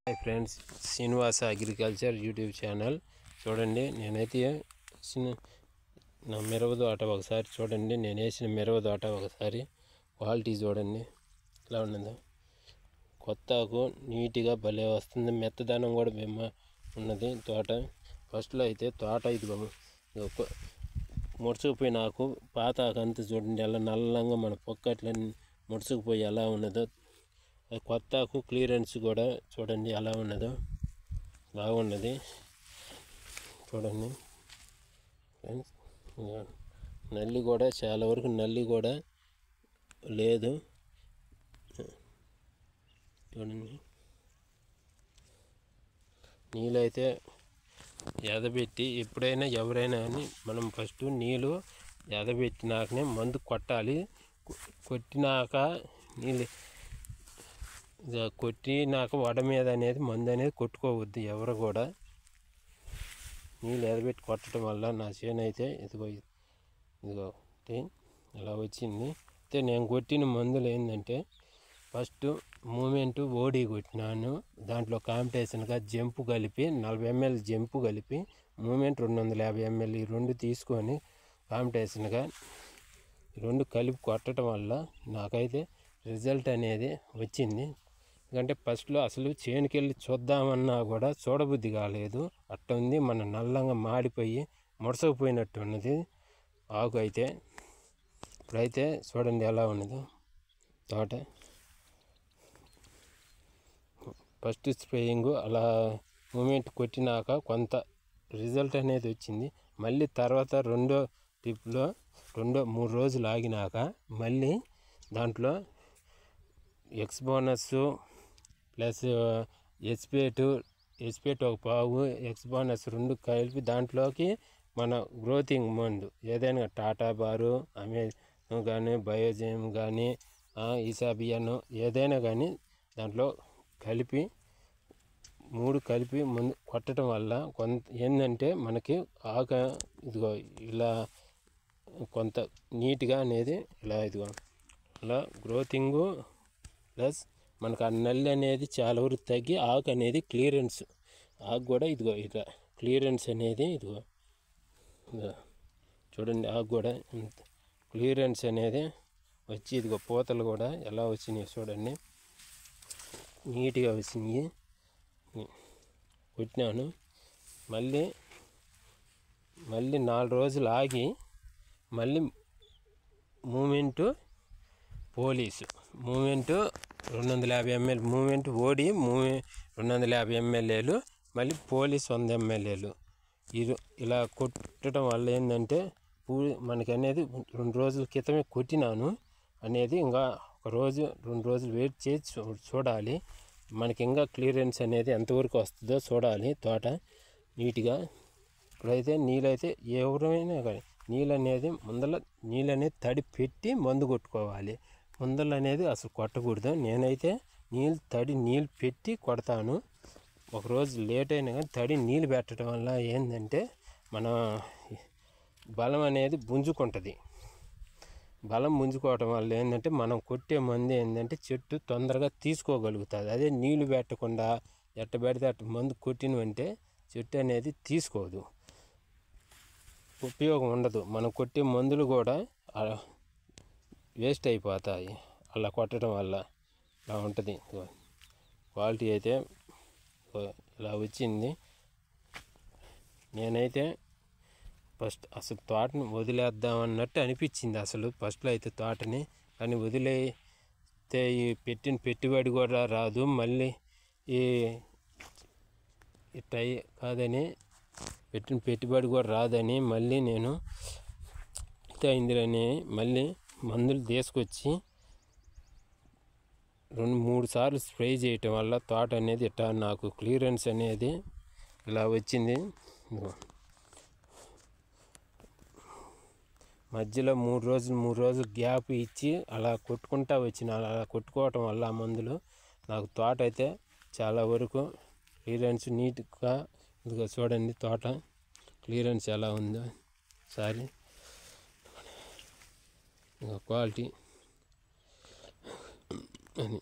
Hi friends, Srinivasa agriculture YouTube channel చూడండి. నేనైతే నా మిరప తోట ఒకసారి చూడండి. నేను వేసిన మిరప తోట ఒకసారి క్వాలిటీ చూడండి ఎలా ఉన్నదో. కొత్త ఆకు నీట్గా భలే వస్తుంది, మెత్తదనం కూడా ఉన్నది తోట. ఫస్ట్లో అయితే తోట ఇది ముడుచుకుపోయిన ఆకు, పాత ఆకు అంతా చూడండి ఎలా నల్లంగా మన పొక్కట్ల ముడుచుకుపోయి ఎలా ఉన్నదో. కొత్త ఆకు క్లియరెన్స్ కూడా చూడండి ఎలా ఉన్నదో, బాగున్నది చూడండి ఫ్రెండ్స్. నల్లి కూడా చాలా వరకు నల్లి కూడా లేదు చూడండి. నీళ్ళైతే ఎదబెట్టి ఎప్పుడైనా ఎవరైనా కానీ మనం ఫస్ట్ నీళ్ళు ఎదబెట్టినాకనే మందు కొట్టాలి. కొట్టినాక నీళ్ళు కొట్టినాక వడ మీద అనేది మందు అనేది కొట్టుకోవద్దు ఎవరు కూడా. నీళ్ళు ఎదబెట్టి కొట్టడం వల్ల నా చేను అయితే ఇదిగో ఇలా వచ్చింది. అయితే నేను కొట్టిన మందులు ఏంటంటే ఫస్ట్ మూమెంట్ ఓడి కొట్టినాను. దాంట్లో కాంపిటీషన్గా జంపు కలిపి 40 ml జంపు కలిపి మూమెంట్ 250 ml ఈ రెండు తీసుకొని కాంపిటీషన్గా రెండు కలిపి కొట్టడం వల్ల నాకైతే రిజల్ట్ అనేది వచ్చింది. ఎందుకంటే ఫస్ట్లో అసలు చేనుకి వెళ్ళి చూద్దామన్నా కూడా చూడబుద్ధి కాలేదు, అట్ట ఉంది. మన నల్లంగా మాడిపోయి ముడసకపోయినట్టు ఉన్నది ఆకు అయితే. ఇప్పుడైతే చూడండి ఎలా ఉన్నదో తోట. ఫస్ట్ స్ప్రేయింగ్ అలా మూమెంట్ కొట్టినాక కొంత రిజల్ట్ అనేది వచ్చింది. మళ్ళీ తర్వాత రెండో ట్రిప్లో 2-3 రోజులు ఆగినాక మళ్ళీ దాంట్లో ఎక్స్ బోనస్ ప్లస్ ఎస్పేట్ ఒక పావు, ఎక్స్ బోనస్ 2 కలిపి దాంట్లోకి మన గ్రోతింగ్ మందు ఏదైనా టాటా బారు, అమెజాన్ కానీ, బయోజెమ్ కానీ, ఇసాబియాను ఏదైనా కానీ దాంట్లో కలిపి 3 కలిపి ముందు కొట్టడం వల్ల కొంత ఏంటంటే మనకి ఇదిగో ఇలా కొంత నీట్గా అనేది ఇలా ఇదిగో ఇలా గ్రోతింగు ప్లస్ మనకు ఆ నల్లి అనేది చాలా వరకు తగ్గి ఆకు అనేది క్లియరెన్స్, ఆకు కూడా ఇదిగో ఇట్లా క్లియరెన్స్ అనేది ఇదిగో చూడండి. ఆకు కూడా క్లియరెన్స్ అనేది వచ్చి ఇదిగో పూతలు కూడా ఎలా వచ్చినాయి చూడండి, నీట్గా వచ్చినాయి. కొట్టినాను మళ్ళీ 4 రోజులు ఆగి మళ్ళీ మూమెంటు పోలీసు మూమెంటు 250 ml మూమెంట్ ఓడి 250 ml మళ్ళీ పోలీస్ 100 ml ఇలా కొట్టడం వల్ల ఏంటంటే మనకి అనేది 2 రోజుల క్రితమే కొట్టినాను అనేది. ఇంకా 1-2 రోజులు వెయిట్ చేసి చూడాలి మనకి ఇంకా క్లియరెన్స్ అనేది ఎంతవరకు వస్తుందో చూడాలి తోట నీట్గా. ఇప్పుడైతే నీళ్ళైతే ఎవరైనా కానీ నీళ్ళు అనేది తడి పెట్టి మందు కొట్టుకోవాలి. మందులు అనేది అసలు కొట్టకూడదు. నేనైతే నీళ్ళు పెట్టి కొడతాను. ఒకరోజు లేట్ అయినా కానీ తడి నీళ్ళు పెట్టడం వల్ల ఏంటంటే మన బలం అనేది పుంజుకుంటుంది. బలం పుంజుకోవటం వల్ల ఏంటంటే మనం కొట్టే మందు ఏంటంటే చెట్టు తొందరగా తీసుకోగలుగుతుంది. అదే నీళ్ళు పెట్టకుండా ఎట్ట పెడితే అట్ట మందు కొట్టినవంటే చెట్టు అనేది తీసుకోదు, ఉపయోగం ఉండదు. మనం కొట్టే మందులు కూడా వేస్ట్ అయిపోతాయి అలా కొట్టడం వల్ల. ఇలా ఉంటుంది. క్వాలిటీ అయితే ఇలా వచ్చింది. నేనైతే ఫస్ట్ అసలు తోటని వదిలేద్దాం అన్నట్టు అనిపించింది అసలు ఫస్ట్లో అయితే తోటని. కానీ వదిలేస్తే ఈ పెట్టిన పెట్టుబడి కూడా రాదు, మళ్ళీ కాదని పెట్టిన పెట్టుబడి కూడా రాదని మళ్ళీ నేను ఇందులోని మళ్ళీ మందులు తీసుకొచ్చి 2-3 సార్లు స్ప్రే చేయటం వల్ల తోట అనేది ఇట్లా నాకు క్లియరెన్స్ అనేది ఇలా వచ్చింది. మధ్యలో 3 రోజులు గ్యాప్ ఇచ్చి అలా కొట్టుకుంటా వచ్చిన. అలా కొట్టుకోవటం వల్ల ఆ మందులు నాకు తోట అయితే చాలా వరకు క్లియరెన్స్ నీట్గా ఇదిగో చూడండి తోట క్లియరెన్స్ ఎలా ఉందో సారీ క్వాలిటీ అని.